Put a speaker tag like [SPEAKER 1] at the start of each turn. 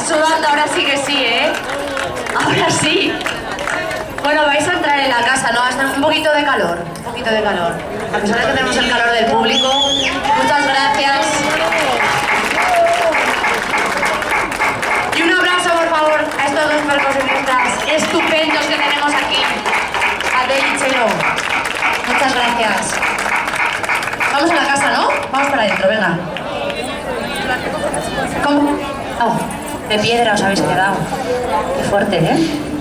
[SPEAKER 1] Sudando, ahora sí que sí, ¿eh? Ahora sí. Bueno, vais a entrar en la casa, ¿no? Hasta un poquito de calor, un poquito de calor. A pesar de que tenemos el calor del público. Muchas gracias. Y un abrazo, por favor, a estos dos percusionistas estupendos que tenemos aquí. A Del y Chelo. Muchas gracias. Vamos a la casa, ¿no? Vamos para adentro, venga. ¿Cómo? Oh. De piedra os habéis quedado. Qué fuerte, ¿eh?